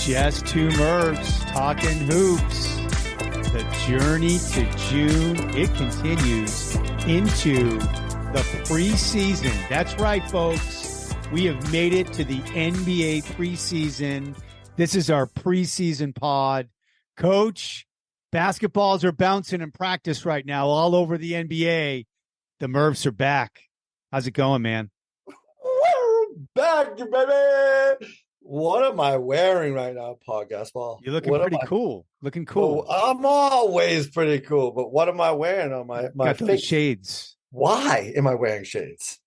Just two Mervs talking hoops. The journey to June, it continues into the preseason. That's right, folks. We have made it to the NBA preseason. This is our preseason pod. Coach, basketballs are bouncing in practice right now all over the NBA. The Mervs are back. How's it going, man? We're back, baby. What am I wearing right now, Podcast Ball? You're looking pretty cool. Looking cool. Well, I'm always pretty cool, but what am I wearing on my Got face? those shades. Why am I wearing shades?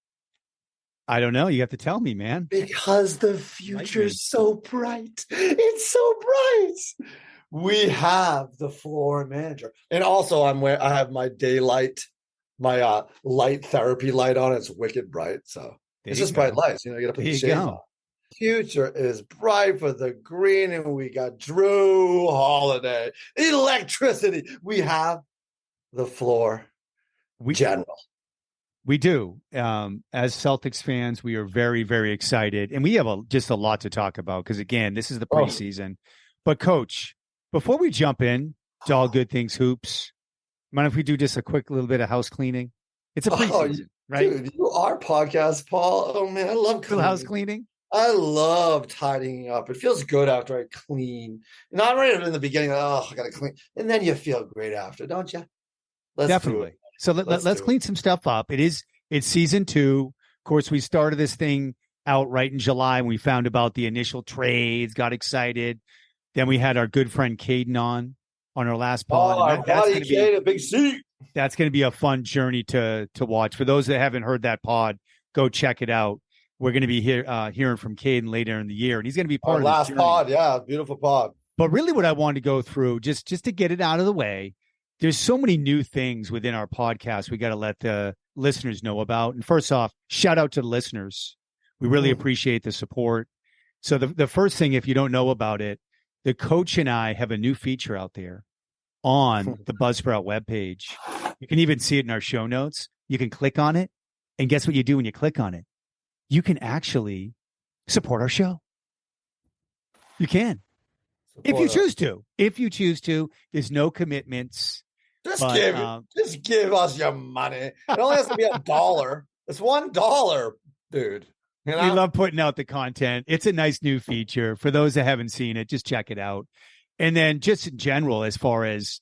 I don't know. You have to tell me, man. Because the future's so bright. It's so bright. We have the floor manager. And also I have my daylight, my light therapy light on. It's wicked bright. So it's just bright lights. You got to put the shades on. Future is bright for the green, and we got Jrue Holiday, electricity. We have the floor general. We do. As Celtics fans, we are very, very excited, and we have just a lot to talk about because, again, this is the preseason. But, Coach, before we jump in to all good things hoops, mind if we do just a quick little bit of house cleaning? It's a preseason, right? Dude, you are Podcast Paul. Oh, man, I love cleaning. House cleaning? I love tidying up. It feels good after I clean. Not right in the beginning, I got to clean. And then you feel great after, don't you? Definitely. So let's clean some stuff up. It's season 2. Of course, we started this thing out right in July when we found about the initial trades, got excited. Then we had our good friend Caden on our last pod. That's going to be a big seat. That's going to be a fun journey to watch. For those that haven't heard that pod, go check it out. We're going to be hearing from Caden later in the year, and he's going to be part of last this pod. Yeah, beautiful pod. But really what I wanted to go through, just to get it out of the way, there's so many new things within our podcast we got to let the listeners know about. And first off, shout out to the listeners. We really appreciate the support. So the first thing, if you don't know about it, the coach and I have a new feature out there on the Buzzsprout webpage. You can even see it in our show notes. You can click on it, and guess what you do when you click on it? You can actually support our show. You can. If you choose to. If you choose to, there's no commitments. Just give us your money. It only has to be $1. It's $1, dude. You know? We love putting out the content. It's a nice new feature. For those that haven't seen it, just check it out. And then just in general, as far as,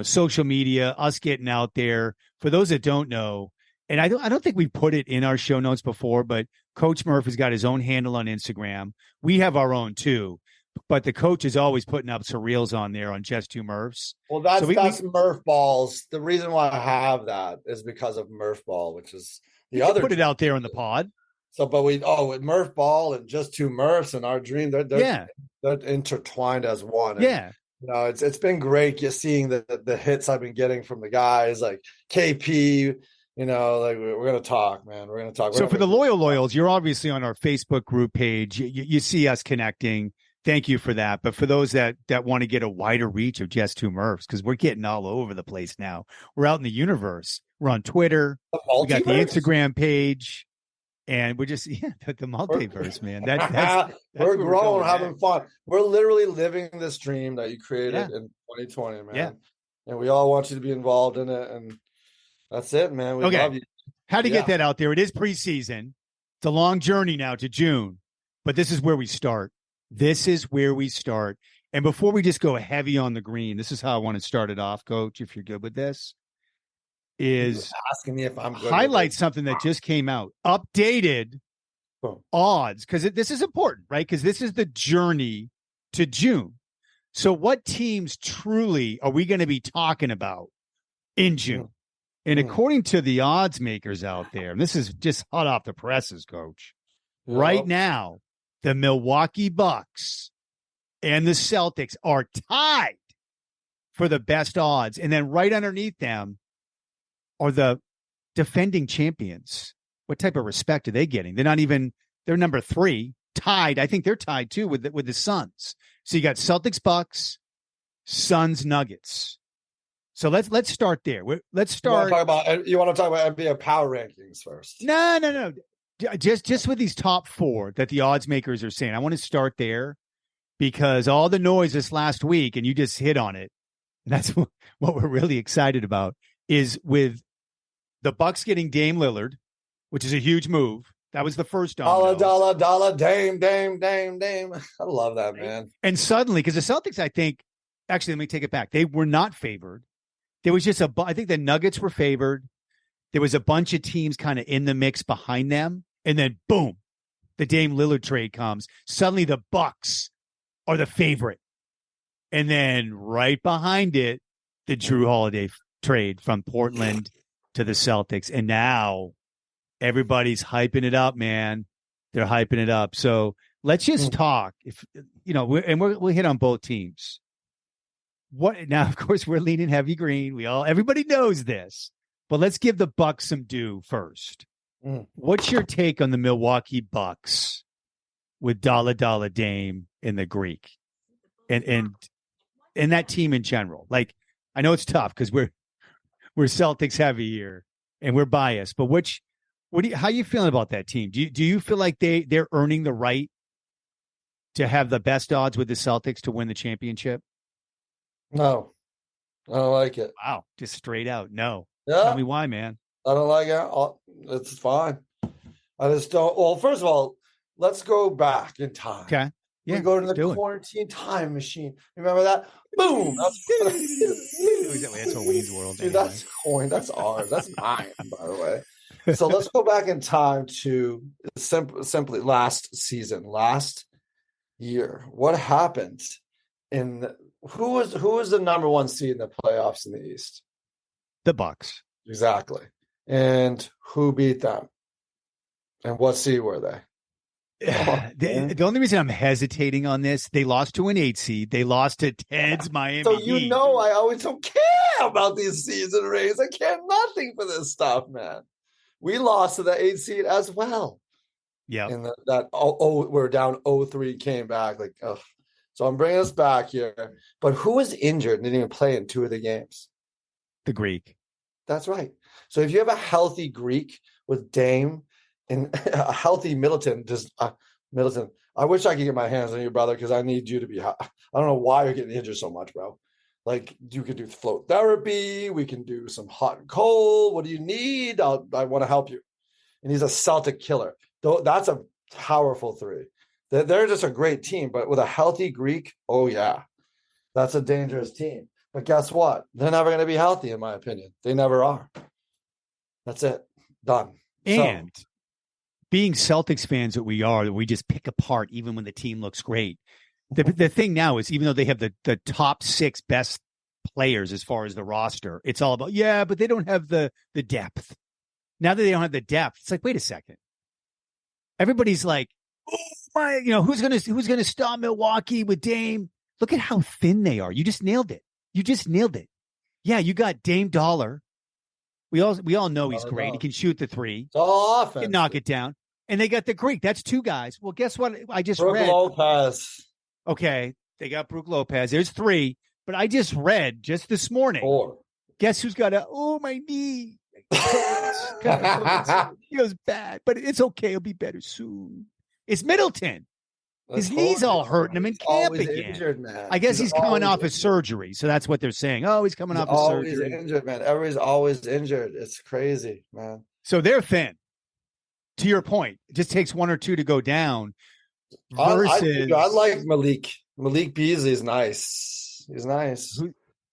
social media, us getting out there, for those that don't know, and I don't think we put it in our show notes before, but Coach Murph has got his own handle on Instagram. We have our own too, but the coach is always putting up surreals on there on Just Two Murphs. Well, that's Murph Balls. The reason why I have that is because of Murph Ball, which is the other. Put it out there in the pod. So, but with Murph Ball and Just Two Murphs and our dream, they're intertwined as one. And, it's been great just seeing the hits I've been getting from the guys like KP. We're going to talk, man. We're going to talk. So for the loyals, you're obviously on our Facebook group page. You see us connecting. Thank you for that. But for those that want to get a wider reach of Just Two Murphs, because we're getting all over the place now. We're out in the universe. We're on Twitter. We got the Instagram page. And we're just, the multiverse, man. That's we're growing, having fun. We're literally living this dream that you created in 2020, man. Yeah. And we all want you to be involved in it. And that's it, man. We love you. How to get that out there? It is preseason. It's a long journey now to June, but this is where we start. And before we just go heavy on the green, this is how I want to start it off, Coach, if you're good with this, is asking me if I'm good. Highlight something that just came out. Updated odds, because this is important, right? Because this is the journey to June. So what teams truly are we going to be talking about in June? And according to the odds makers out there, and this is just hot off the presses, Coach, right now, the Milwaukee Bucks and the Celtics are tied for the best odds. And then right underneath them are the defending champions. What type of respect are they getting? They're number 3, tied. I think they're tied too with the Suns. So you got Celtics, Bucks, Suns, Nuggets. So let's start there. Let's start. You want to talk about NBA power rankings first? No. Just with these top 4 that the odds makers are saying. I want to start there because all the noise this last week, and you just hit on it, and that's what we're really excited about, is with the Bucks getting Dame Lillard, which is a huge move. That was the first domino. Dollar, Dame. I love that, man. And suddenly, because the Celtics, I think, actually, let me take it back. They were not favored. There was just I think the Nuggets were favored. There was a bunch of teams kind of in the mix behind them. And then, boom, the Dame Lillard trade comes. Suddenly, the Bucks are the favorite. And then right behind it, the Jrue Holiday trade from Portland to the Celtics. And now everybody's hyping it up, man. They're hyping it up. So let's just talk. If we'll hit on both teams. What now? Of course, we're leaning heavy green. Everybody knows this, but let's give the Bucks some due first. What's your take on the Milwaukee Bucks with Dollar Dame in the Greek, and that team in general? Like, I know it's tough because we're Celtics heavy here and we're biased, but how you feeling about that team? Do you feel like they're earning the right to have the best odds with the Celtics to win the championship? No, I don't like it. Wow, just straight out no. Yeah. Tell me why, man. I don't like it. It's fine. I just don't. Well, first of all, let's go back in time. Okay. Yeah, we go to the quarantine time machine. Remember that? Boom. That's a Wayne's World. Dude, that's coin. That's ours. That's mine, by the way. So let's go back in time to simply last season, last year. What happened who was the number one seed in the playoffs in the East? The Bucks. Exactly. And who beat them? And what seed were they? The only reason I'm hesitating on this, they lost to an 8 seed. They lost to Ted's Miami So Heat. I always don't care about these season rates. I care nothing for this stuff, man. We lost to the 8 seed as well. Yeah. And we're down 0-3, came back. Like, ugh. So I'm bringing us back here. But who was injured and didn't even play in 2 of the games? The Greek. That's right. So if you have a healthy Greek with Dame and a healthy Middleton, Middleton, I wish I could get my hands on you, brother, because I need you to be. I don't know why you're getting injured so much, bro. Like, you could do float therapy. We can do some hot and cold. What do you need? I want to help you. And he's a Celtic killer. That's a powerful 3. They're just a great team, but with a healthy Greek, oh yeah, that's a dangerous team. But guess what? They're never going to be healthy, in my opinion. They never are. That's it. Done. And being Celtics fans that we just pick apart even when the team looks great. The thing now is, even though they have the top 6 best players as far as the roster, it's all about, but they don't have the depth. Now that they don't have the depth, it's like, wait a second. Everybody's like, oh my, who's gonna stop Milwaukee with Dame? Look at how thin they are. You just nailed it. Yeah, you got Dame Dollar. We all know he's great. He can shoot the 3. It's all offense. He can knock it down. And they got the Greek. That's 2 guys. Well, guess what? I just Brooke read. Lopez. Okay, they got Brooke Lopez. There's 3. But I just read just this morning. 4. Guess who's got my knee. It feels bad, but it's okay. It'll be better soon. It's Middleton. His knee's all hurting him in camp again. Injured, man. I guess he's coming off a surgery, so that's what they're saying. Oh, he's coming off a surgery. Always injured, man. Everybody's always injured. It's crazy, man. So they're thin. To your point, it just takes 1 or 2 to go down. Versus, I like Malik. Malik Beasley's nice. He's nice.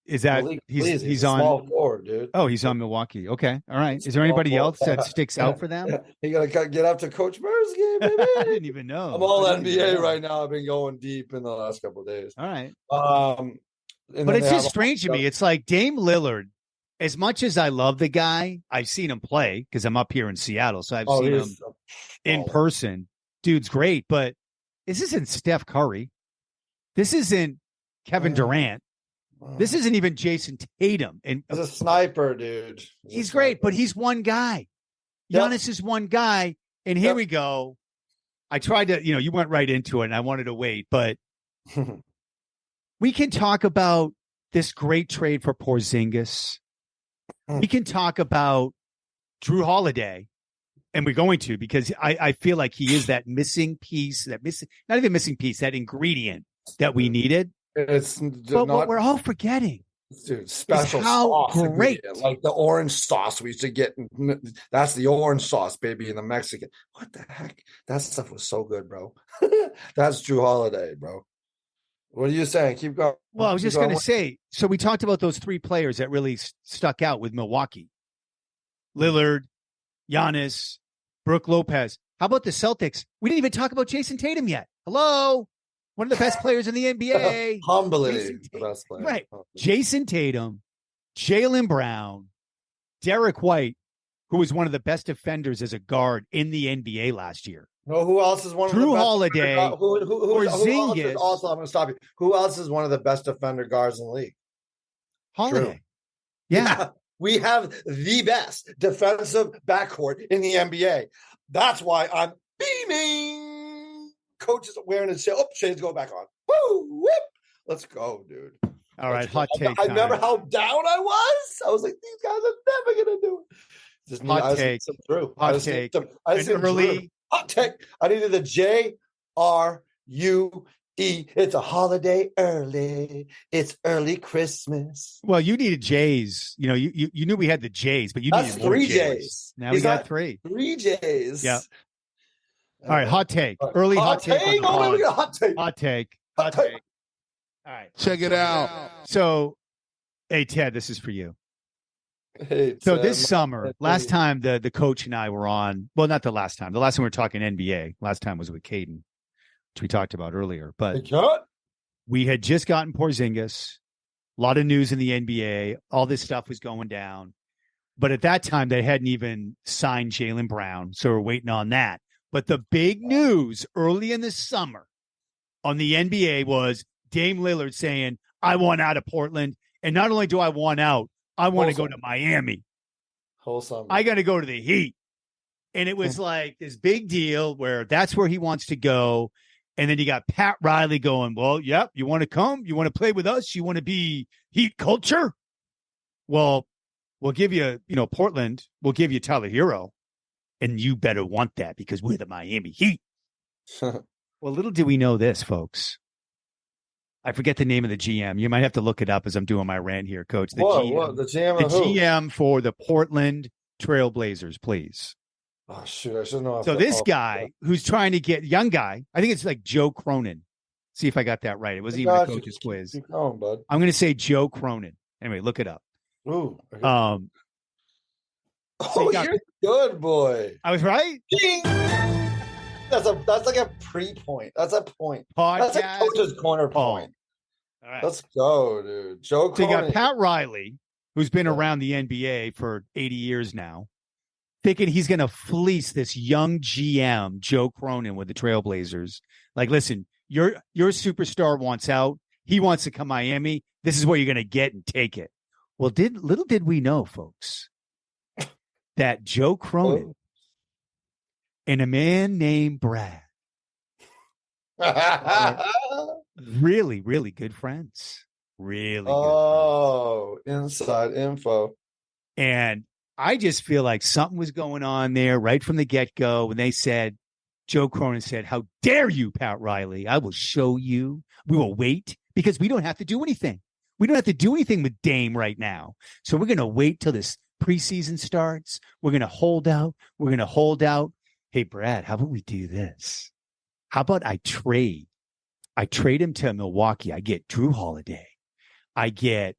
Is that Malik, he's on small forward, dude? Oh, he's on Milwaukee. Okay, all right. Is there anybody else that sticks out for them? You gotta get up to Coach Murr's game, baby. I didn't even know. I'm all NBA right now. I've been going deep in the last couple of days. All right. But it's just strange to me. It's like Dame Lillard. As much as I love the guy, I've seen him play because I'm up here in Seattle, so I've seen him in person. Dude's great, but this isn't Steph Curry. This isn't Kevin Durant. This isn't even Jason Tatum. And he's a sniper, dude. He's great, but he's one guy. Giannis is one guy. And here we go. I tried to, you went right into it and I wanted to wait, but we can talk about this great trade for Porzingis. We can talk about Jrue Holiday, and we're going to, because I feel like he is that missing piece, not even missing piece, that ingredient that we needed. But what we're all forgetting, dude, special how sauce, great, like the orange sauce we used to get. That's the orange sauce, baby, in the Mexican. What the heck? That stuff was so good, bro. That's Jrue Holiday, bro. What are you saying? Keep going. Well, I was just going to say, so we talked about those three players that really stuck out with Milwaukee. Lillard, Giannis, Brooke Lopez. How about the Celtics? We didn't even talk about Jason Tatum yet. Hello? One of the best players in the NBA. Humbly the best player. Right. Jason Tatum, Jaylen Brown, Derek White, who was one of the best defenders as a guard in the NBA last year. No, who else is one of the Jrue best Holiday, Porzingis. Also, I'm going to stop you. Who else is one of the best defender guards in the league? Holiday. Jrue. Yeah. We have the best defensive backcourt in the NBA. That's why I'm beaming. Coach is wearing his shade. Oh, shades go back on. Woo! Whip! Let's go, dude. All right, hot take. I remember how down I was. I was like, these guys are never going to do it. Just hot take. Hot take. Early hot take. I needed the Jrue. It's a holiday early. It's early Christmas. Well, you needed J's. You know, you knew we had the J's, but you needed more three J's. Now we got three. Three J's. Yeah. All right, hot take. Early hot take. Oh, we got hot take. Hot take. Hot take. All right. Check it out. So, hey, Ted, this is for you. Hey, so this summer, last time the coach and I were on, well, not the last time. The last time we were talking NBA. Last time was with Caden, which we talked about earlier. But we had just gotten Porzingis. A lot of news in the NBA. All this stuff was going down. But at that time, they hadn't even signed Jaylen Brown. So we're waiting on that. But the big news early in the summer on the NBA was Dame Lillard saying, I want out of Portland. And not only do I want out, I want to go to Miami. Whole summer. I got to go to the Heat. And it was like this big deal where that's where he wants to go. And then you got Pat Riley going, well, yep, you want to come? You want to play with us? You want to be Heat culture? Well, we'll give you, Portland. We'll give you Tyler Hero. And you better want that because we're the Miami Heat. Well, little do we know this, folks. I forget the name of the GM. You might have to look it up as I'm doing my rant here, Coach. The GM, the GM the of who? GM for the Portland Trailblazers, please. Oh, shoot. I should know. So this guy who's trying to get, young guy, I think it's like Joe Cronin. See if I got that right. It wasn't even a coach's quiz. Keep going, bud. I'm going to say Joe Cronin. Anyway, look it up. Ooh. So you're good, boy. I was right? Ding! That's like a pre-point. That's a point. Podcast. That's a coach's corner point. All right. Let's go, dude. Joe Cronin. So you got Pat Riley, who's been around the NBA for 80 years now, thinking he's going to fleece this young GM, Joe Cronin, with the Trailblazers. Like, listen, your superstar wants out. He wants to come to Miami. This is what you're going to get and take it. Well, little did we know, folks, that Joe Cronin and a man named Brad are really, really good friends. Really good friends. Inside info. And I just feel like something was going on there right from the get-go when they said, Joe Cronin said, how dare you, Pat Riley? I will show you. We will wait because we don't have to do anything. We don't have to do anything with Dame right now. So we're going to wait till this preseason starts. We're going to hold out. We're going to hold out. Hey, Brad, how about we do this? How about I trade him to Milwaukee. I get Jrue Holiday. I got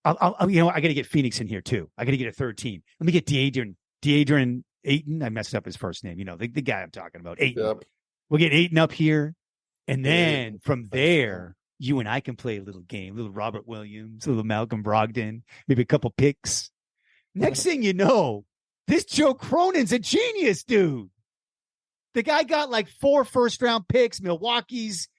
to get Phoenix in here too. I got to get a third team. Let me get De'Adrian Ayton. I messed up his first name. The guy I'm talking about. Ayton. Yep. We'll get Ayton up here. And then from there, you and I can play a little game, little Robert Williams, a little Malcolm Brogdon, maybe a couple picks. Next thing you know, this Joe Cronin's a genius, dude. The guy got like 4 first-round picks. Milwaukee's,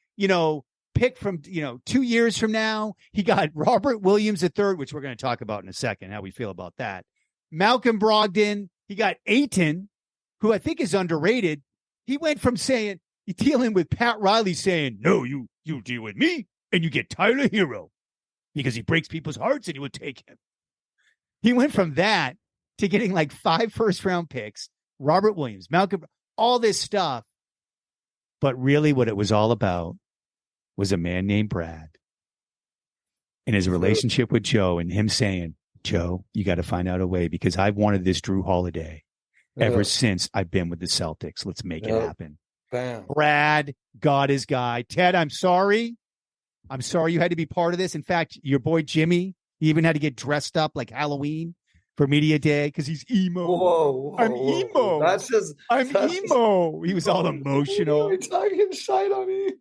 pick from, 2 years from now. He got Robert Williams a third, which we're going to talk about in a second, how we feel about that. Malcolm Brogdon. He got Ayton, who I think is underrated. He went from dealing with Pat Riley saying, no, you deal with me and you get Tyler Hero because he breaks people's hearts and you would take him. He went from that to getting like 5 first-round picks, Robert Williams, Malcolm, all this stuff. But really what it was all about was a man named Brad and his relationship with Joe and him saying, Joe, you got to find out a way because I've wanted this Jrue Holiday ever since I've been with the Celtics. Let's make it happen. Bam. Brad got his guy. Ted, I'm sorry. I'm sorry you had to be part of this. In fact, your boy Jimmy, he even had to get dressed up like Halloween for media day because he's emo. Whoa, I'm emo. I'm emo. He was all emotional. You're talking shite on me.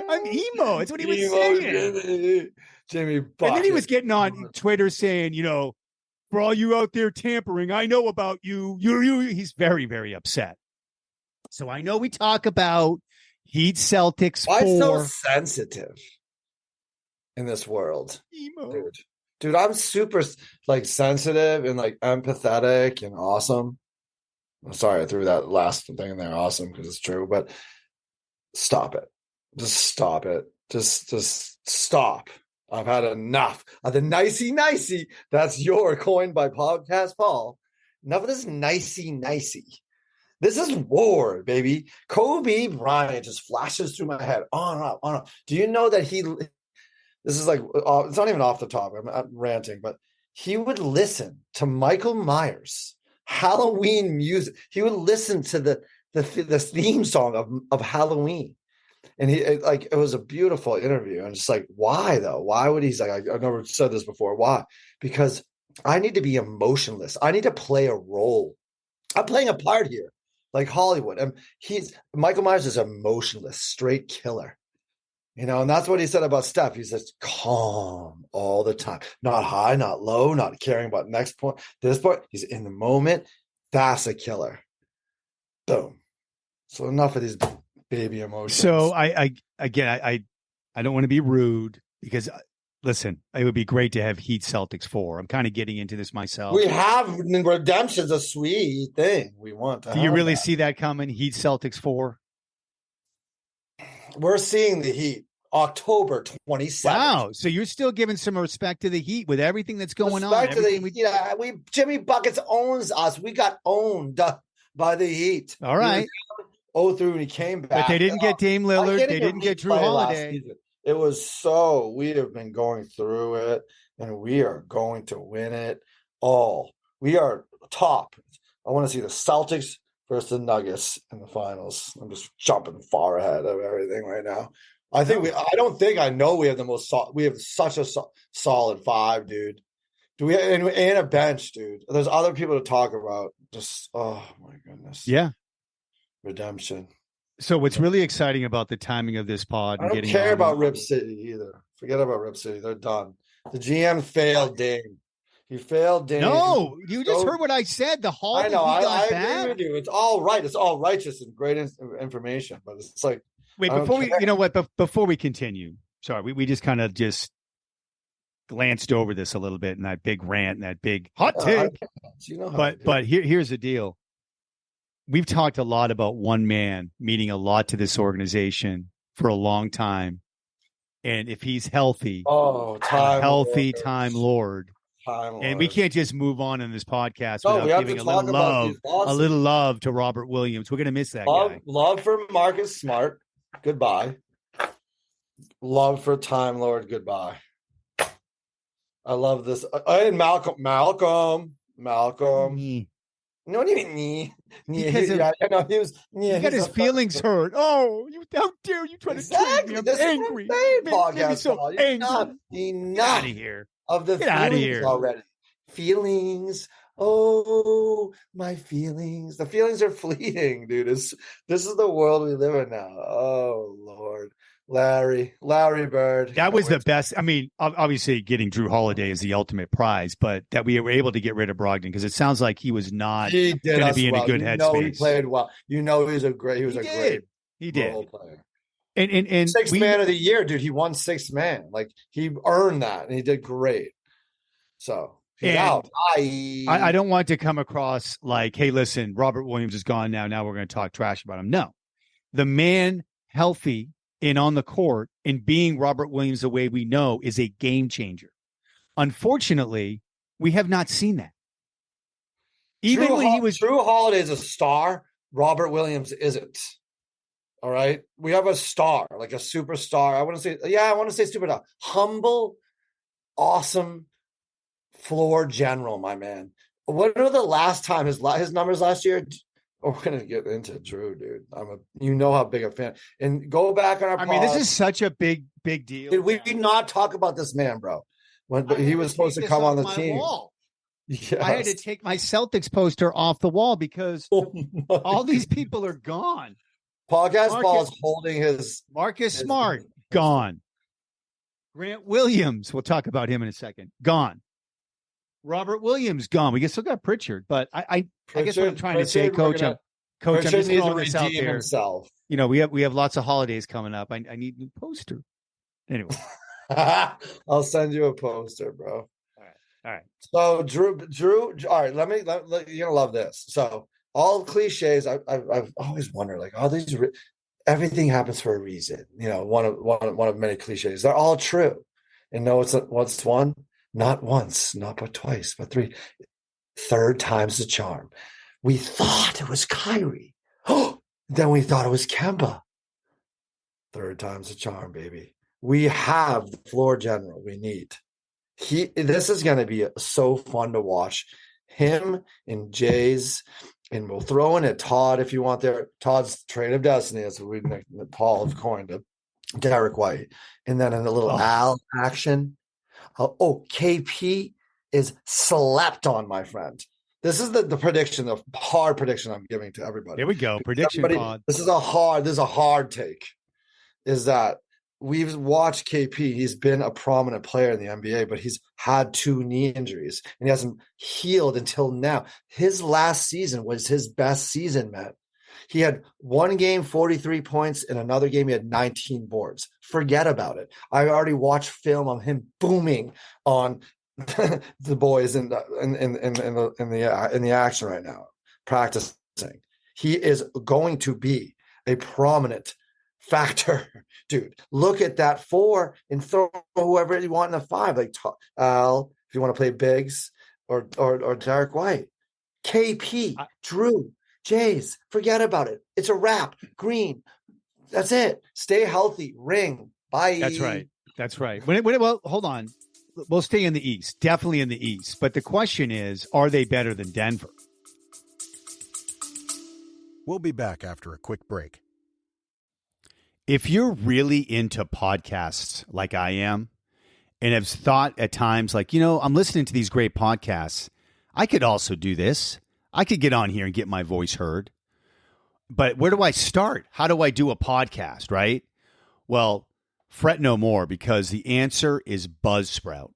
I'm emo. That's what he was saying. Jimmy and then he was getting on Twitter saying, for all you out there tampering, I know about you. He's very, very upset. So I know we talk about Heat Celtics. Why so sensitive in this world? Emo. Dude, I'm super sensitive and empathetic and awesome. I'm sorry I threw that last thing in there, awesome, because it's true, but stop it. Just stop it. Just stop. I've had enough of the nicey. That's your coined by Podcast Paul. Enough of this nicey. This is war, baby. Kobe Bryant just flashes through my head on and on. Do you know that this is it's not even off the top. I'm ranting, but he would listen to Michael Myers' Halloween music. He would listen to the theme song of Halloween. And it was a beautiful interview. And just why though? Why would he's I've never said this before. Why? Because I need to be emotionless. I need to play a role. I'm playing a part here, like Hollywood. And Michael Myers is emotionless, straight killer. And that's what he said about Steph. He's just calm all the time. Not high, not low, not caring about next point, this point. He's in the moment. That's a killer. Boom. So enough of these baby emotions. So I don't want to be rude because listen, it would be great to have Heat Celtics 4. I'm kind of getting into this myself. We have redemption's a sweet thing. We want to. Do you really see that coming? Heat Celtics 4? We're seeing the Heat October 27th. Wow. So you're still giving some respect to the Heat with everything that's going on. Jimmy Buckets owns us. We got owned by the Heat. All right. Through when he came back. But they didn't get Dame Lillard. They didn't get Jrue Holiday. It was we have been going through it, and we are going to win it all. We are top. I want to see the Celtics versus the Nuggets in the finals. I'm just jumping far ahead of everything right now. I know we have the most. We have such a solid 5, dude. Do we and a bench, dude? There's other people to talk about. Just oh my goodness. Yeah. Redemption. So what's really exciting about the timing of this pod? I don't care about Rip City either. Forget about Rip City. They're done. The GM failed Dame. He failed Dame. No, you just heard what I said. The Hall. I know. I agree with you. It's all right. It's all righteous and great information. But it's wait before we. You know what? Before we continue, sorry, we just kind of glanced over this a little bit in that big rant and that big hot take. But here's the deal. We've talked a lot about one man meaning a lot to this organization for a long time. And if he's healthy, Time Lord. And we can't just move on in this podcast without giving a little love to Robert Williams. We're going to miss that guy. Love for Marcus Smart. Goodbye. Love for Time Lord. Goodbye. I love this. And Malcolm. No, what do you mean? He got his feelings hurt. Oh, how dare you try to treat me? I'm angry. Made me so angry. Enough Get out of here. Of the feelings already. Feelings. Oh, my feelings. The feelings are fleeting, dude. This is the world we live in now. Oh, Lord. Larry Bird. That was the best. I mean, obviously getting Jrue Holiday is the ultimate prize, but that we were able to get rid of Brogdon because it sounds like he was not going to be in a good headspace. He played well. He was a great role player. And sixth man of the year, dude. He won sixth man. He earned that, and he did great. So he's out. I don't want to come across like, hey, listen, Robert Williams is gone now. Now we're going to talk trash about him. No, the man healthy and on the court and being Robert Williams the way we know is a game changer. Unfortunately, we have not seen that. Even when he was Jrue Holiday is a star, Robert Williams isn't. All right. We have a star, like a superstar. I want to say superstar. Humble, awesome floor general, my man. What are the last time his numbers last year? Oh, we're gonna get into Jrue, dude. You know how big a fan. And go back on our. I mean, this is such a big deal. Did we not talk about this man, bro? When he was supposed to come on the team. Wall. Yes. I had to take my Celtics poster off the wall because all these people are gone. Podcast Ball is holding his Marcus Smart gone. Grant Williams, we'll talk about him in a second. Gone. Robert Williams gone. We still got Pritchard, but I guess what I'm trying to say, Coach, I'm just throwing this out there. Himself. You know, we have lots of holidays coming up. I need a new poster. Anyway, I'll send you a poster, bro. All right. So Jrue. All right, you're gonna love this. So all cliches. I've always wondered, like, all these. Everything happens for a reason. You know, one of many cliches. They're all true. And no, what's one? Not once, not but twice, but three. Third time's the charm. We thought it was Kyrie. Then we thought it was Kemba. Third time's the charm, baby. We have the floor general we need. This is going to be so fun to watch. Him and Jay's, and we'll throw in a Todd if you want there. Todd's trade of destiny, as Paul have coined it. Derek White, and then in a little Al action. KP is slept on, my friend. This is the prediction, the hard prediction I'm giving to everybody. Here we go. Prediction pod. This is a hard take. Is that we've watched KP. He's been a prominent player in the NBA, but he's had 2 knee injuries and he hasn't healed until now. His last season was his best season, man. He had one game, 43 points. In another game, he had 19 boards. Forget about it. I already watched film of him booming on the boys in the action right now, practicing. He is going to be a prominent factor, dude. Look at that 4 and throw whoever you want in the 5, like Al, if you want to play bigs, or Derek White, KP, Jrue. Jays, forget about it. It's a wrap. Green. That's it. Stay healthy. Ring. Bye. That's right. Well, hold on. We'll stay in the East. Definitely in the East. But the question is, are they better than Denver? We'll be back after a quick break. If you're really into podcasts like I am, and have thought at times like, I'm listening to these great podcasts, I could also do this. I could get on here and get my voice heard, but where do I start? How do I do a podcast, right? Well, fret no more, because the answer is Buzzsprout.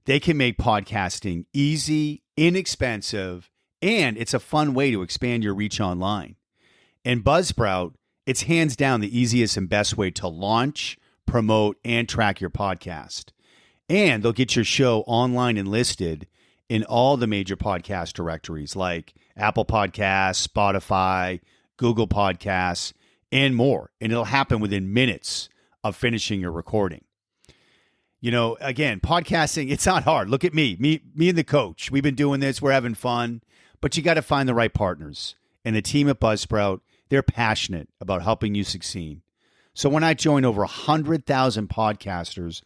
They can make podcasting easy, inexpensive, and it's a fun way to expand your reach online. And Buzzsprout, it's hands down the easiest and best way to launch, promote, and track your podcast. And they'll get your show online and listed in all the major podcast directories like Apple Podcasts, Spotify, Google Podcasts, and more. And it'll happen within minutes of finishing your recording. Again, podcasting, it's not hard. Look at me and the coach. We've been doing this. We're having fun. But you got to find the right partners. And the team at Buzzsprout, they're passionate about helping you succeed. So when I join over 100,000 podcasters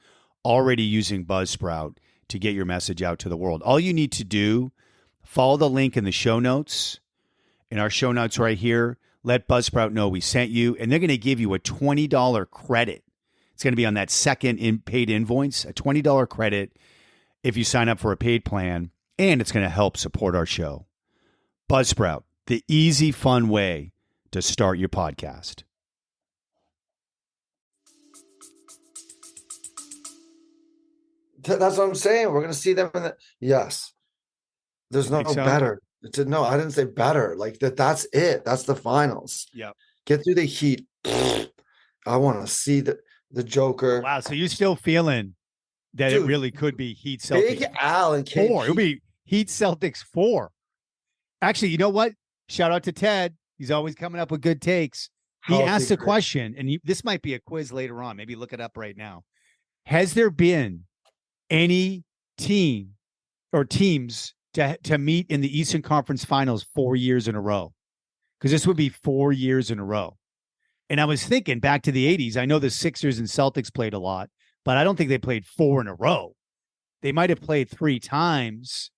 already using Buzzsprout to get your message out to the world. All you need to do, follow the link in the show notes, in our show notes right here. Let Buzzsprout know we sent you, and they're going to give you a $20 credit. It's going to be on that second paid invoice, a $20 credit if you sign up for a paid plan, and it's going to help support our show. Buzzsprout, the easy, fun way to start your podcast. That's what I'm saying. We're going to see them in the. Yes. There's no better. No, I didn't say better. Like that's it. That's the finals. Yeah. Get through the Heat. I want to see the Joker. Wow. So you're still feeling that it really could be Heat Celtics. Big Al and KP. 4. It'll be Heat Celtics 4. Actually, you know what? Shout out to Ted. He's always coming up with good takes. He asked a question, and this might be a quiz later on. Maybe look it up right now. Has there been any team or teams to meet in the Eastern Conference Finals 4 years in a row? Because this would be 4 years in a row. And I was thinking back to the 80s. I know the Sixers and Celtics played a lot, but I don't think they played 4 in a row. They might have played 3 times,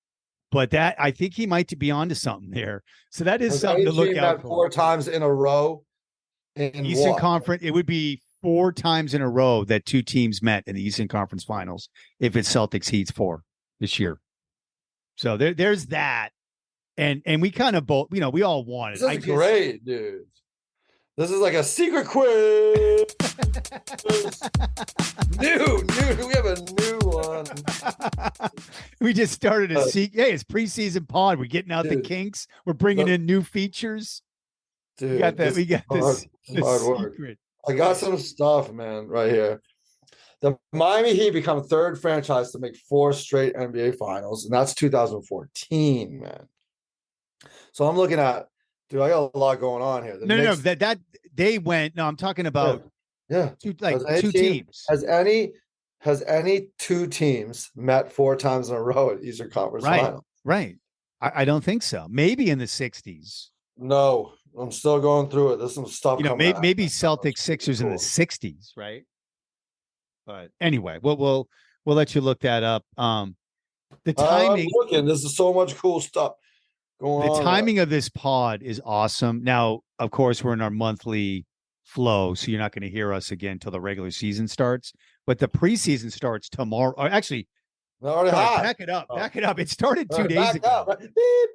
but that I think he might be onto something there. So that is something to look out for. 4 times in a row in Eastern Conference. It would be 4 times in a row that 2 teams met in the Eastern Conference Finals if it's Celtics Heat's 4 this year. So there's that. And we kind of both, we all wanted. This is great, dude. This is like a secret quiz. New. We have a new one. We just started a Hey, it's preseason pod. We're getting out the kinks. We're bringing in new features. Dude, we got this hard work. Secret. I got some stuff, man, right here. The Miami Heat become 3rd franchise to make 4 straight NBA Finals, and that's 2014, man. So I'm looking at, dude, I got a lot going on here. No, that they went. No, I'm talking about two teams. Has any 2 teams met 4 times in a row at Eastern Conference Finals? Right. I don't think so. Maybe in the 60s. No, I'm still going through it. There's some stuff. Maybe Celtics Sixers in the 60s, right? But anyway, we'll let you look that up. The timing. I'm looking. This is so much cool stuff. The timing of this pod is awesome. Now, of course, we're in our monthly flow, so you're not going to hear us again till the regular season starts. But the preseason starts tomorrow. Or actually, back it up. It started 2 days ago. Right?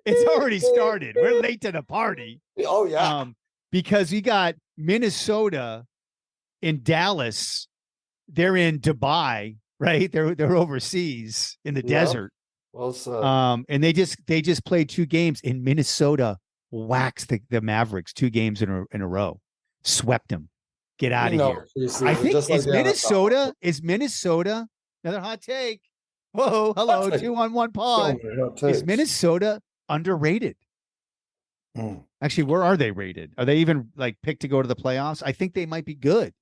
It's already started. We're late to the party. Oh yeah, because we got Minnesota in Dallas. They're in Dubai, right? They're overseas in the desert. Well said. And they just played 2 games in Minnesota, waxed the Mavericks 2 games in a row, swept them. Get out of here. I think is Minnesota another hot take. Whoa, hello, 2-on-1 pod. Is Minnesota underrated? Actually, where are they rated? Are they even picked to go to the playoffs? I think they might be good.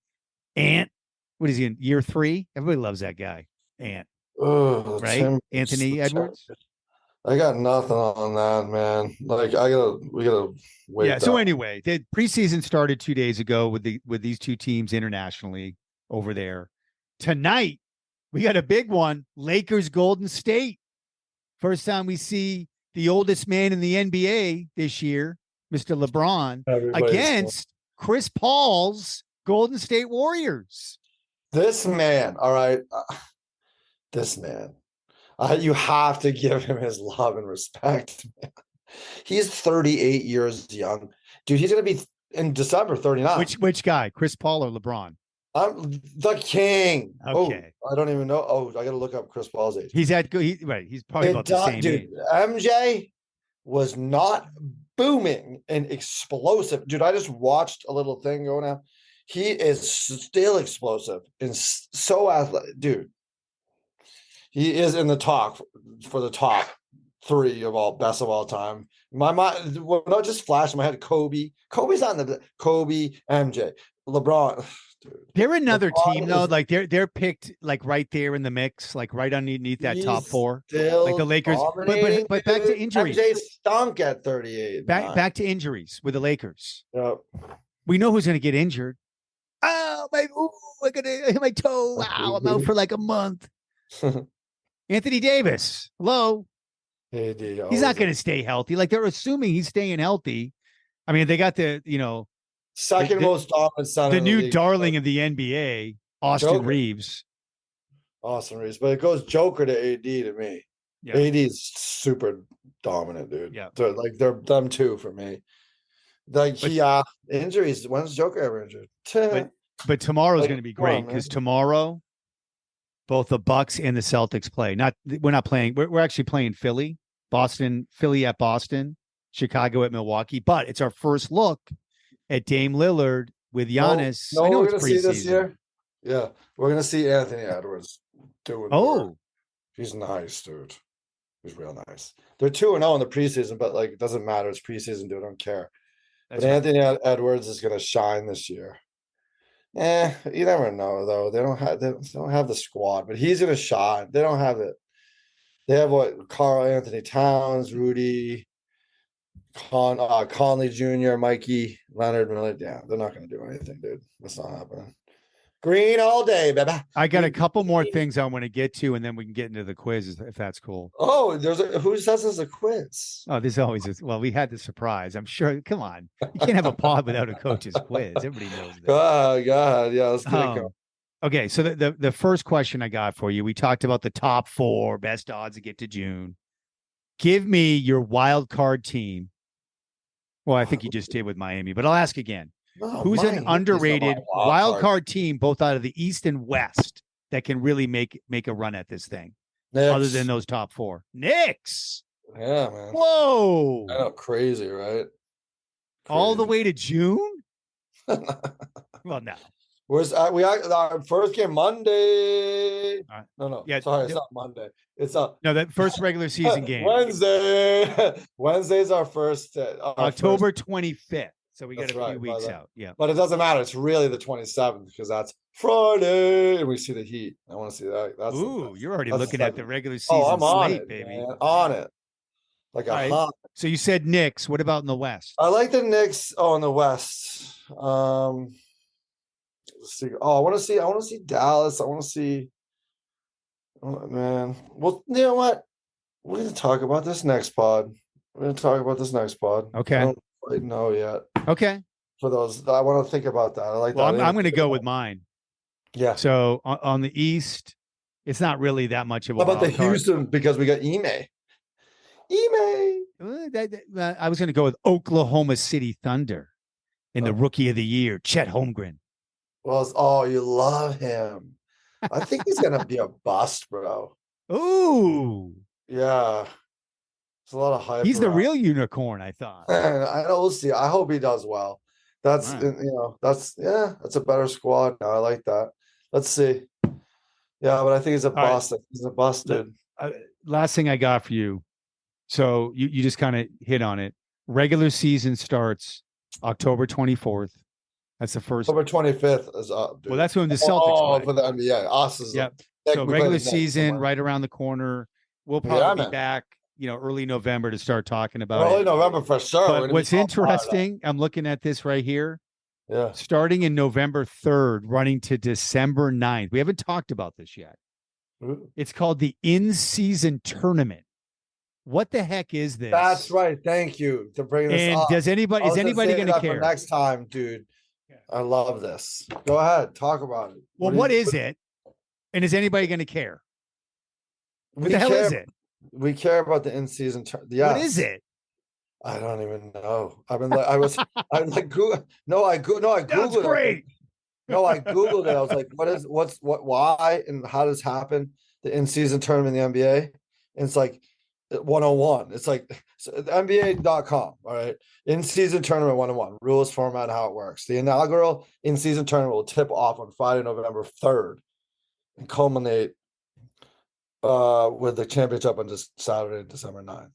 Ant, what is he in year 3? Everybody loves that guy. Ant. Right? Anthony Edwards. I got nothing on that, man. We gotta wait. Yeah. So anyway, the preseason started 2 days ago with these 2 teams internationally over there. Tonight, we got a big one. Lakers Golden State. First time we see the oldest man in the NBA this year, Mr. LeBron, against Chris Paul's Golden State Warriors. This man, all right. This man, you have to give him his love and respect, man. He's 38 years young. Dude, he's going to be in December 39. Which guy? Chris Paul or LeBron? I'm the king. Okay. I don't even know. I got to look up Chris Paul's age. He's He's probably about the same age. MJ was not booming and explosive. Dude, I just watched a little thing going on. He is still explosive and so athletic. Dude, he is in the talk for the top 3 of best of all time. My mind, not just flash in my head. Kobe's on the Kobe, MJ, LeBron. Dude. They're another team though. They're picked right there in the mix, right underneath that top 4. Like the Lakers. But back to injuries. MJ stunk at 38. Back to injuries with the Lakers. Yep. We know who's going to get injured. Oh, I got to hit my toe. Wow, I'm out for a month. Anthony Davis. Hello. He's not going to stay healthy. They're assuming he's staying healthy. I mean, they got the second most dominant center. The new darling of the NBA, Austin Reeves. But it goes Joker to AD to me. Yeah. AD is super dominant, dude. Yeah, they're them too for me. Injuries. When's Joker ever injured? But tomorrow's going to be great because tomorrow, both the Bucks and the Celtics play. We're not playing. We're actually playing Philly at Boston, Chicago at Milwaukee. But it's our first look at Dame Lillard with Giannis. I know we're going to see this year. Yeah, we're going to see Anthony Edwards doing. Work. He's nice, dude. He's real nice. They're 2-0 in the preseason, but it doesn't matter. It's preseason, dude. I don't care. But Anthony Edwards is going to shine this year. You never know though. They don't have the squad, but he's going to shine. They don't have it. They have Karl Anthony Towns, Rudy Conley Jr., Mikey, Leonard, Miller. Yeah, they're not going to do anything, dude. That's not happening. Green all day, baby. I got a couple more things I want to get to, and then we can get into the quiz if that's cool. Oh, who says there's a quiz? Oh, there's always well, we had the surprise. I'm sure. Come on, you can't have a pod without a coach's quiz. Everybody knows that. God, yeah, let's get it going. Okay, so the first question I got for you, we talked about the top 4 best odds to get to June. Give me your wild card team. Well, I think you just did with Miami, but I'll ask again. No, who's an underrated wild card team, both out of the East and West, that can really make a run at this thing, other than those top 4? Knicks. Yeah, man. Whoa. I know, crazy, right? Crazy. All the way to June? Well, no. Where's we our first game Monday? No. Yeah, sorry, it's not Monday. It's no, that first regular season game. Wednesday. Wednesday's our first October 25th. So we got a few weeks out. Yeah. But it doesn't matter. It's really the 27th because that's Friday and we see the Heat. I want to see that. You're already looking at the regular season I'm on slate, it, baby. Man. On it. Like a hot. So you said Knicks. What about in the West? I like the Knicks. Oh, in the West. Let's see. Oh, I want to see Dallas. I want to see. Oh, man. Well, you know what? We're going to talk about this next pod. Okay. I don't quite know yet. Okay. For those, I want to think about that. I like that. I'm going to go with mine. Yeah. So on the East, it's not really that much of a. How about the Houston? Because we got Ime. I was going to go with Oklahoma City Thunder in the Rookie of the Year, Chet Holmgren. Well, you love him. I think he's going to be a bust, bro. Ooh. Yeah. There's a lot of hype. He's the real unicorn, I thought. I know. We'll see. I hope he does well. That's that's a better squad now. I like that. Let's see. Yeah, but I think he's a bust. Right. He's a bust, dude. Last thing I got for you. So you just kind of hit on it. Regular season starts October 24th. That's the first. October 25th is up, dude. Well, that's when the Celtics play. For the NBA. Us is So regular season right around the corner. We'll probably be back, early November to start talking about early November for sure. But what's interesting, I'm looking at this right here. Yeah. Starting in November 3rd, running to December 9th. We haven't talked about this yet. Ooh. It's called the in-season tournament. What the heck is this? That's right. Thank you to bring this up. Is anybody going to care? Next time, dude. I love this. Go ahead. Talk about it. Well, what is it? And is anybody going to care? What the hell is it? We care about the in-season tournament. Yes. What is it? I don't even know. I Googled. No, I Googled. That's great. No, I Googled it. I was like, why, and how does this happen? The in-season tournament in the NBA. And it's like 101. It's like NBA.com. All right. In-season tournament 101. Rules, format, and how it works. The inaugural in-season tournament will tip off on Friday, November 3rd and culminate with the championship on Saturday, December 9th.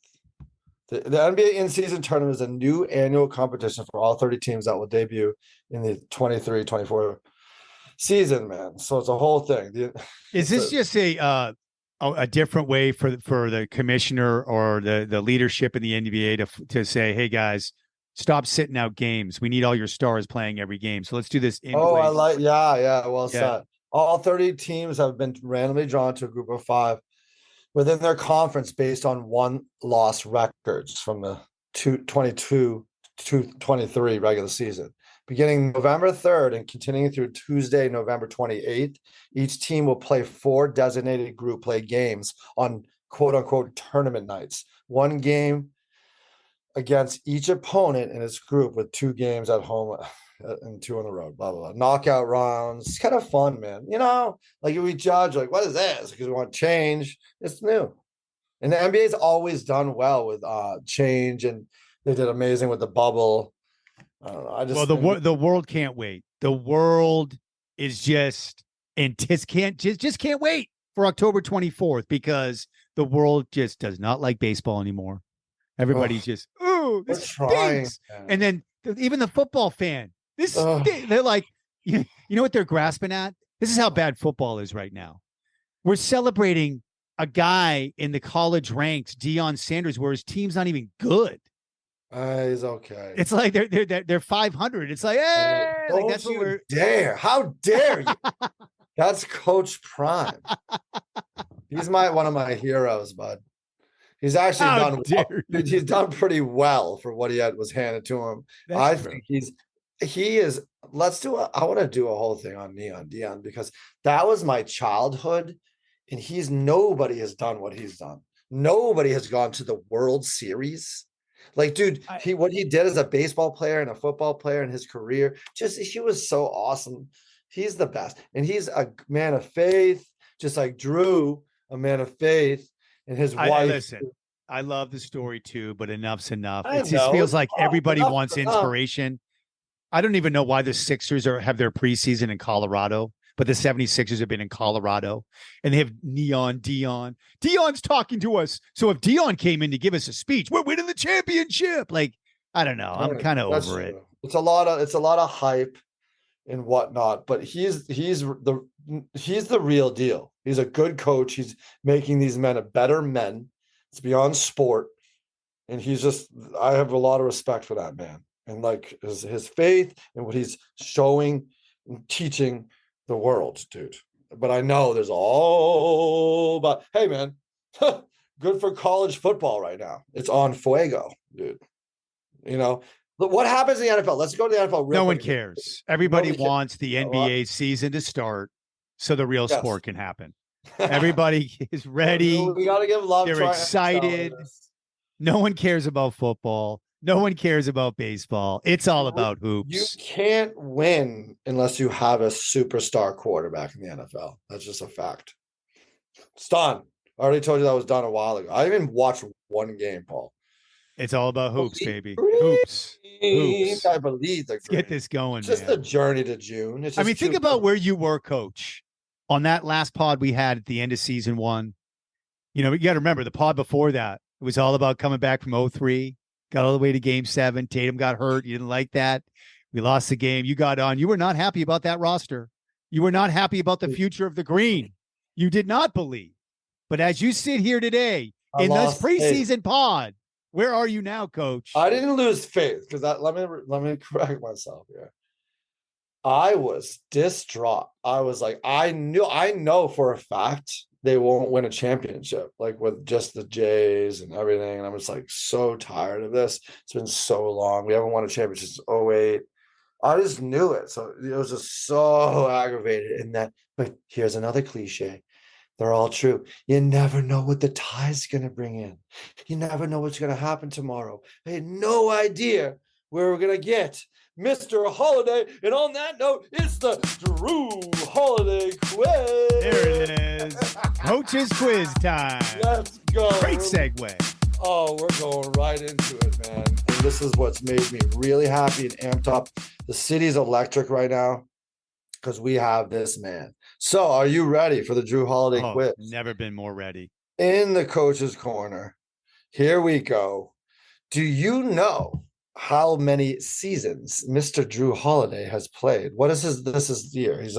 The NBA in-season tournament is a new annual competition for all 30 teams that will debut in the 23-24 season, man. So it's a whole thing. Is this just a different way for the commissioner or the leadership in the NBA to say, hey guys, stop sitting out games. We need all your stars playing every game. So let's do this. Well said. All 30 teams have been randomly drawn to a group of 5 within their conference based on one-loss records from the 22-23 regular season. Beginning November 3rd and continuing through Tuesday, November 28th, each team will play 4 designated group play games on quote-unquote tournament nights. 1 game against each opponent in its group with 2 games at home and 2 on the road, blah, blah, blah. Knockout rounds. It's kind of fun, man. Like if we judge, like, what is this? Because we want change. It's new. And the NBA's always done well with change, and they did amazing with the bubble. I don't know. The world can't wait. The world is just can't wait for October 24th because the world just does not like baseball anymore. Everybody's just, this stinks. And then even the football fan, they're like, you know what they're grasping at? This is how bad football is right now. We're celebrating a guy in the college ranks, Deion Sanders, where his team's not even good. He's okay. It's like they're 500. It's like, hey, like that's what we're. Dare! How dare you? That's Coach Prime. He's one of my heroes, bud. He's actually done. He's done pretty well for what was handed to him. I think he is. I want to do a whole thing on Neon Dion because that was my childhood, and nobody has done what he's done. Nobody has gone to the World Series. Like, dude, what he did as a baseball player and a football player in his career, he was so awesome. He's the best. And he's a man of faith, just like Jrue, a man of faith, and his wife. Listen, I love the story too, but enough's enough. It just feels like everybody wants inspiration. I don't even know why the Sixers have their preseason in Colorado, but the 76ers have been in Colorado, and they have Neon Dion. Dion's talking to us. So if Dion came in to give us a speech, we're winning the championship. Like, I don't know. I'm kind of over it. It's a lot of hype and whatnot, but he's the real deal. He's a good coach. He's making these men a better men. It's beyond sport. And I have a lot of respect for that man. And like his faith and what he's showing and teaching the world, dude. But I know there's all about, hey man, good for college football right now. It's on fuego, dude. But what happens in the NFL? Let's go to the NFL. No one cares. Everybody wants the NBA season to start so the real sport can happen. Everybody is ready. We got to give love. They're excited. No one cares about football. No one cares about baseball. It's all about hoops. You can't win unless you have a superstar quarterback in the NFL. That's just a fact. It's done. I already told you that was done a while ago. I didn't even watch one game, Paul. It's all about hoops, baby. Hoops. I believe. Let's get this going, It's just a journey to June. Think about where you were, Coach, on that last pod we had at the end of season 1. You got to remember the pod before that. It was all about coming back from 0-3. Got all the way to game 7. Tatum got hurt. You didn't like that. We lost the game. You got on. You were not happy about that roster. You were not happy about the future of the green. You did not believe. But as you sit here today in this preseason pod, where are you now, Coach? I didn't lose faith because let me correct myself here. I was distraught. I was like, I know for a fact they won't win a championship, like with just the Jays and everything. And I'm just like so tired of this. It's been so long. We haven't won a championship since 2008. I just knew it. So it was just so aggravated in that. But here's another cliche. They're all true. You never know what the tie's going to bring in. You never know what's going to happen tomorrow. I had no idea where we're going to get Mr. Holiday. And on that note, it's the Jrue Holiday quiz. There it is. Coach's quiz time. Let's go. Great segue. Oh, we're going right into it, man. And this is what's made me really happy and amped up. The city's electric right now because we have this man. So are you ready for the Jrue Holiday quiz? Never been more ready. In the coach's corner. Here we go. Do you know how many seasons Mr. Jrue Holiday has played? What is this is year? He's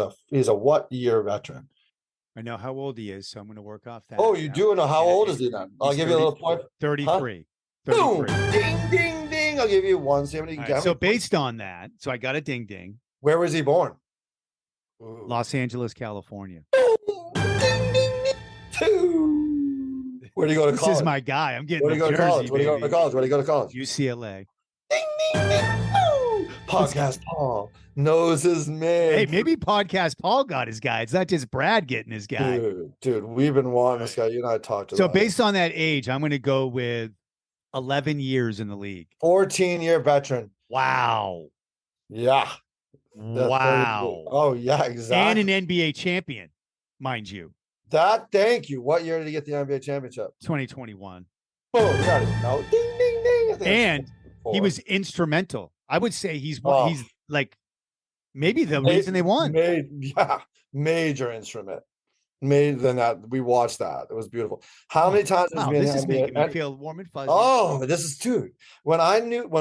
a what year veteran? I know how old he is, so I'm going to work off that. Oh, you do know how old is he then? I'll give you a little point. 33. Huh? 33. Boom! Ding, ding, ding. I'll give you one. See how many you can get. So based on that, so I got a ding, ding. Where was he born? Ooh. Los Angeles, California. Ding, ding, ding. Two. Where do you go to college? This is my guy. I'm getting Where do you go to college? Where do you go to college? Where do you go to college? UCLA. Ding, ding, ding. Ooh. Podcast Paul knows his man. Hey, maybe Podcast Paul got his guy. It's not just Brad getting his guy. Dude, we've been wanting this guy. You and I talked about. So based on that age, I'm going to go with 11 years in the league. 14-year veteran. Wow. Yeah. Wow. Oh, yeah, exactly. And an NBA champion, mind you. Thank you. What year did he get the NBA championship? 2021. Oh, you gotta know. Ding, ding, ding. And he was instrumental. I would say he's like maybe the reason they won. Major instrument. Made than that. We watched that. It was beautiful. How many times has been this is making me feel warm and fuzzy. Oh, this is dude. When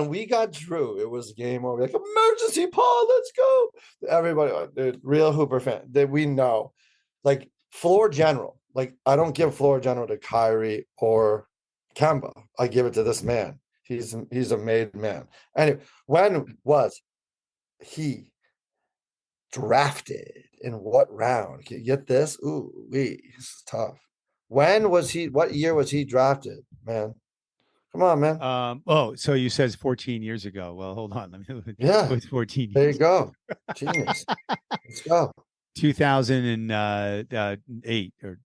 we got Jrue, it was game over. Like emergency, Paul, let's go. Everybody, dude, real Hooper fan. That we know. Like floor general. Like I don't give floor general to Kyrie or Kemba. I give it to this man. He's a made man. Anyway, when was he drafted? In what round? Can you get this? Ooh, this is tough. What year was he drafted, man? Come on, man. So you says 14 years ago. Well, hold on. Let me Yeah. it was 14 There years. you go. Genius. Let's go. 2008 or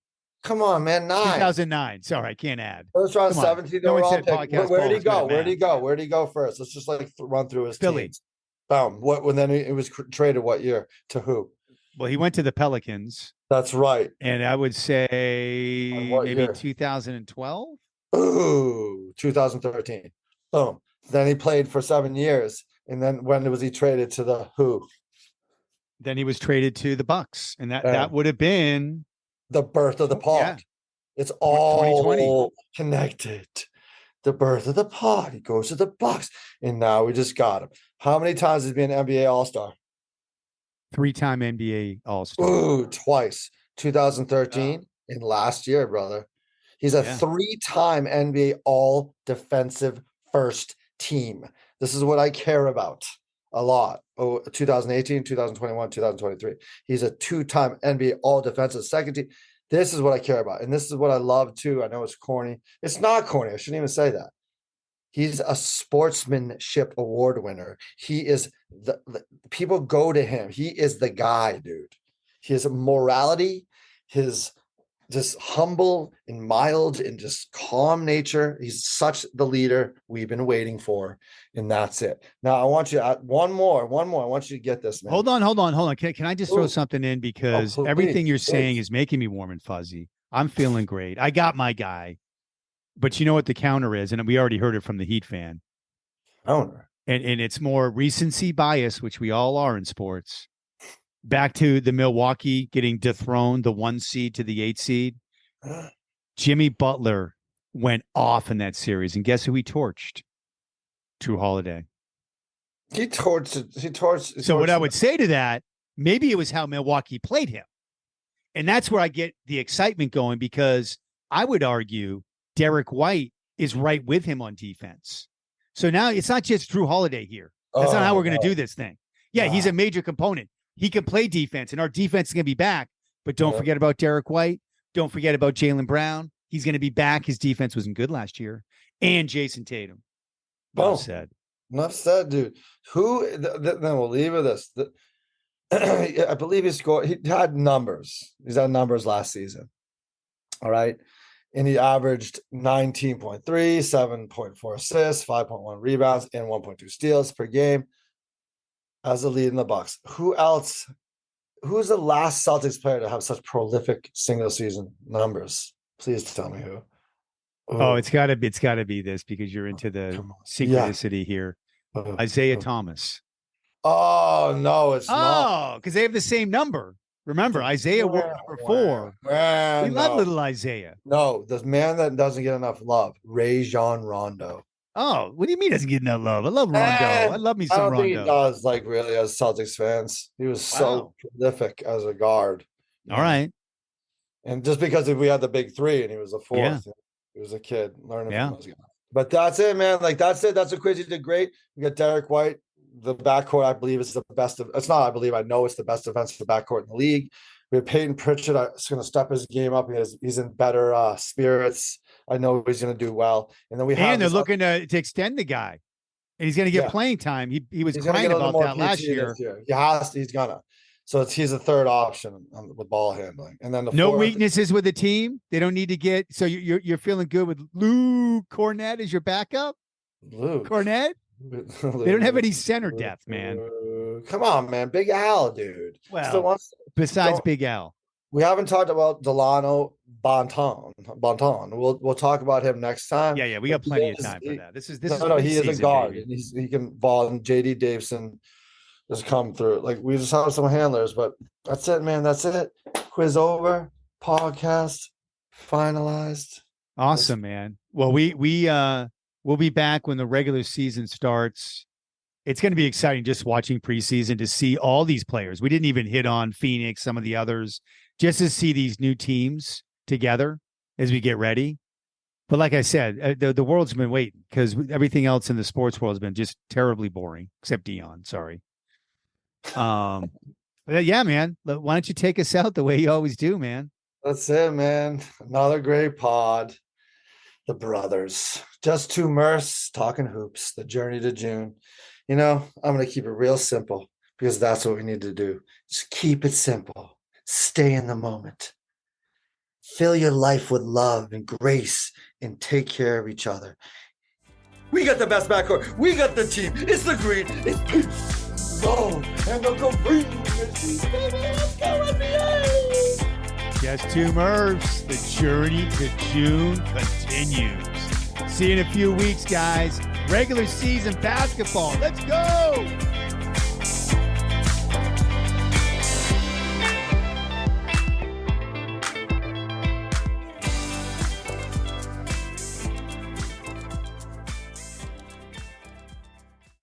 Come on, man. 2009. Sorry, I can't add. First round, Come on. 17th No one overall said pick. podcast Where'd he ball is good go? at Where'd he math. go? Where'd he go first? Let's just run through his Philly. teams. Boom. When then it was traded what year to who? Well, he went to the Pelicans. That's right. And I would say what maybe year? 2012. Ooh, 2013. Boom. Then he played for 7 years. And then when was he traded to the who? Then he was traded to the Bucks. And that would have been the birth of the pod. Yeah. It's all 2020. connected. The birth of the pod. He goes to the Bucks. And now we just got him. How many times has he been NBA All-Star? 3-time NBA All-Star. Ooh, twice. 2013 and last year, brother. He's a 3-time NBA All Defensive First Team. This is what I care about a lot. 2018, 2021, 2023. He's a 2-time NBA All Defensive Second Team. This is what I care about. And this is what I love too. I know it's corny. It's not corny. I shouldn't even say that. He's a sportsmanship award winner. He is the people go to him. He is the guy, dude. His morality, his just humble and mild and just calm nature. He's such the leader we've been waiting for. And that's it. Now I want you one more. I want you to get this, man. Hold on. Can I just throw something in? Because everything you're saying is making me warm and fuzzy. I'm feeling great. I got my guy. But you know what the counter is, and we already heard it from the Heat fan. Counter. And it's more recency bias, which we all are in sports. Back to the Milwaukee getting dethroned, the 1 seed to the 8 seed. Jimmy Butler went off in that series, and guess who he torched? Jrue Holiday. He torched. So what I would say to that, maybe it was how Milwaukee played him. And that's where I get the excitement going, because I would argue Derek White is right with him on defense. So now it's not just Jrue Holiday here. That's not how we're going to do this thing. Yeah, he's a major component. He can play defense, and our defense is going to be back. But don't forget about Derek White. Don't forget about Jaylen Brown. He's going to be back. His defense wasn't good last year. And Jason Tatum. Enough said. Enough said, dude. Then we'll leave with this. I believe he had numbers. He's had numbers last season. All right. And he averaged 19.3, 7.4 assists, 5.1 rebounds, and 1.2 steals per game as a lead in the Bucks. Who's the last Celtics player to have such prolific single season numbers? Please tell me who. Oh, it's gotta be this, because you're into the synchronicity here. Isaiah Thomas. Oh, no, it's not. Oh, because they have the same number. Remember, Isaiah wore number 4. We love little Isaiah. No, the man that doesn't get enough love, Rajon Rondo. Oh, what do you mean doesn't get enough love? I love Rondo. I love me some Rondo. I don't think he does, really, as Celtics fans. He was so prolific as a guard. All right. And just because we had the big 3 and he was the 4th, he was a kid learning from those guys. But that's it, man. That's it. That's what Crazy did great. We got Derek White. The backcourt, I believe, is the best. It's not, I believe, I know it's the best defensive backcourt in the league. We have Peyton Pritchard. He's going to step his game up. He's in better spirits. I know he's going to do well. And then they're looking to extend the guy. And he's going to get playing time. He was crying about that last year. He's going to. So he's a third option with ball handling. And then no weaknesses with the team. They don't need to get. So you're feeling good with Lou Cornette as your backup? Lou Cornette? They don't have any center depth, man. Come on, man. Big Al, dude. Well, besides Big Al. We haven't talked about Delano Bonton. We'll talk about him next time. Yeah. We got plenty of time for that. This is he is a guard. And he can ball, and JD Davison has come through. We just have some handlers, but that's it, man. That's it. Quiz over. Podcast finalized. Awesome, man. Well, we'll be back when the regular season starts. It's going to be exciting just watching preseason to see all these players. We didn't even hit on Phoenix, some of the others, just to see these new teams together as we get ready. But like I said, the world's been waiting because everything else in the sports world has been just terribly boring, except Dion. Sorry. Yeah, man. Why don't you take us out the way you always do, man? That's it, man. Another great pod. The brothers. Just two Mercs talking hoops. The journey to June. I'm going to keep it real simple because that's what we need to do. Just keep it simple. Stay in the moment. Fill your life with love and grace and take care of each other. We got the best backcourt. We got the team. It's the green. It's peace. Go. And go green. Let's go NBA. Just two Mercs. The journey to June continues. See you in a few weeks, guys. Regular season basketball. Let's go.